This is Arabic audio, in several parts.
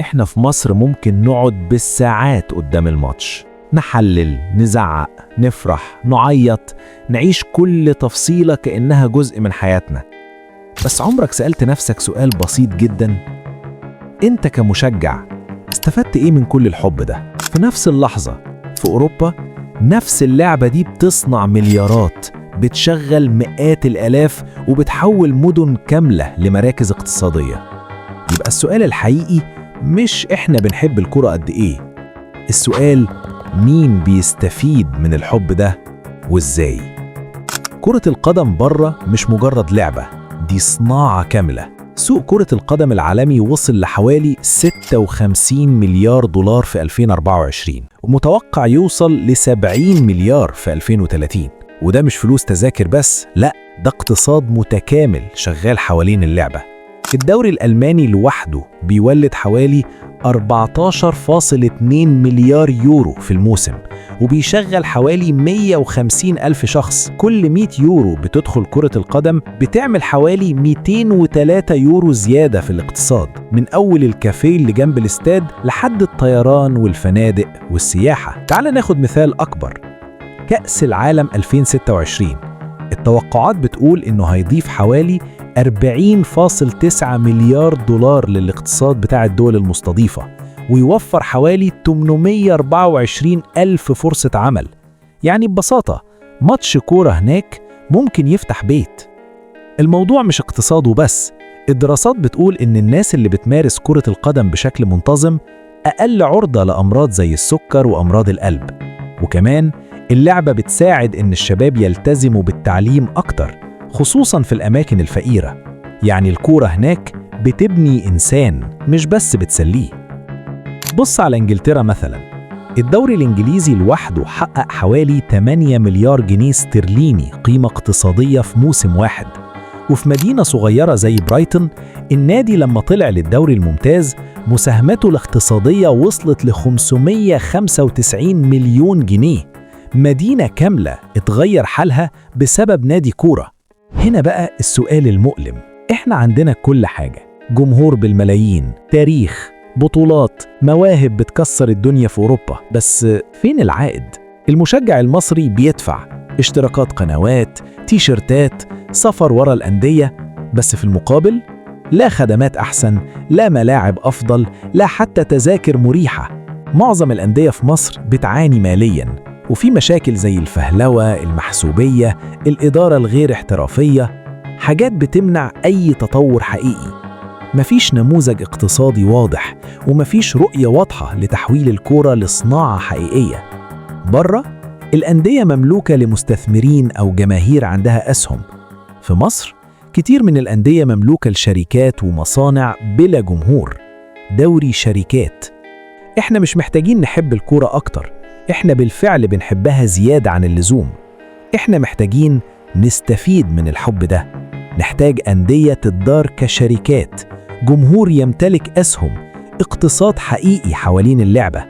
إحنا في مصر ممكن نقعد بالساعات قدام الماتش، نحلل، نزعق، نفرح، نعيط، نعيش كل تفصيلة كأنها جزء من حياتنا. بس عمرك سألت نفسك سؤال بسيط جدا؟ أنت كمشجع استفدت إيه من كل الحب ده؟ في نفس اللحظة في أوروبا نفس اللعبة دي بتصنع مليارات، بتشغل مئات الآلاف، وبتحول مدن كاملة لمراكز اقتصادية. يبقى السؤال الحقيقي مش إحنا بنحب الكرة قد إيه، السؤال مين بيستفيد من الحب ده وإزاي؟ كرة القدم بره مش مجرد لعبة، دي صناعة كاملة. سوق كرة القدم العالمي وصل لحوالي 56 مليار دولار في 2024، ومتوقع يوصل ل 70 مليار في 2030. وده مش فلوس تذاكر بس، لا، ده اقتصاد متكامل شغال حوالين اللعبة. الدوري الألماني لوحده بيولد حوالي 14.2 مليار يورو في الموسم، وبيشغل حوالي 150 ألف شخص. كل 100 يورو بتدخل كرة القدم بتعمل حوالي 203 يورو زيادة في الاقتصاد، من أول الكافيه اللي جنب الاستاد لحد الطيران والفنادق والسياحة. تعال ناخد مثال أكبر، كأس العالم 2026 التوقعات بتقول إنه هيضيف حوالي 40.9 مليار دولار للاقتصاد بتاع الدول المستضيفة، ويوفر حوالي 824 ألف فرصة عمل. يعني ببساطة ماتش كورة هناك ممكن يفتح بيت. الموضوع مش اقتصاد وبس، الدراسات بتقول إن الناس اللي بتمارس كرة القدم بشكل منتظم أقل عرضة لأمراض زي السكر وأمراض القلب. وكمان اللعبة بتساعد إن الشباب يلتزموا بالتعليم أكتر، خصوصاً في الأماكن الفقيرة. يعني الكورة هناك بتبني إنسان مش بس بتسليه. بص على إنجلترا مثلاً، الدوري الإنجليزي لوحده حقق حوالي 8 مليار جنيه استرليني قيمة اقتصادية في موسم واحد. وفي مدينة صغيرة زي برايتون، النادي لما طلع للدوري الممتاز مساهمته الاقتصادية وصلت ل 595 مليون جنيه. مدينة كاملة اتغير حالها بسبب نادي كورة. هنا بقى السؤال المؤلم، احنا عندنا كل حاجة، جمهور بالملايين، تاريخ، بطولات، مواهب بتكسر الدنيا في أوروبا، بس فين العائد؟ المشجع المصري بيدفع اشتراكات قنوات، تيشرتات، سفر ورا الأندية، بس في المقابل لا خدمات أحسن، لا ملاعب أفضل، لا حتى تذاكر مريحة. معظم الأندية في مصر بتعاني مالياً، وفي مشاكل زي الفهلوة، المحسوبية، الإدارة الغير احترافية، حاجات بتمنع أي تطور حقيقي. مفيش نموذج اقتصادي واضح، ومفيش رؤية واضحة لتحويل الكورة لصناعة حقيقية. بره الأندية مملوكة لمستثمرين أو جماهير عندها أسهم. في مصر كتير من الأندية مملوكة لشركات ومصانع بلا جمهور، دوري شركات. إحنا مش محتاجين نحب الكورة أكتر، إحنا بالفعل بنحبها زيادة عن اللزوم. إحنا محتاجين نستفيد من الحب ده، نحتاج أندية تدار كشركات، جمهور يمتلك أسهم، اقتصاد حقيقي حوالين اللعبة.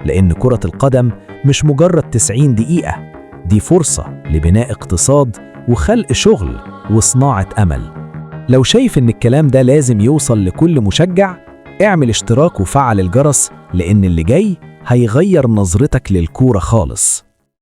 لأن كرة القدم مش مجرد 90 دقيقة، دي فرصة لبناء اقتصاد وخلق شغل وصناعة أمل. لو شايف إن الكلام ده لازم يوصل لكل مشجع، اعمل اشتراك وفعل الجرس، لأن اللي جاي هيغير نظرتك للكورة خالص.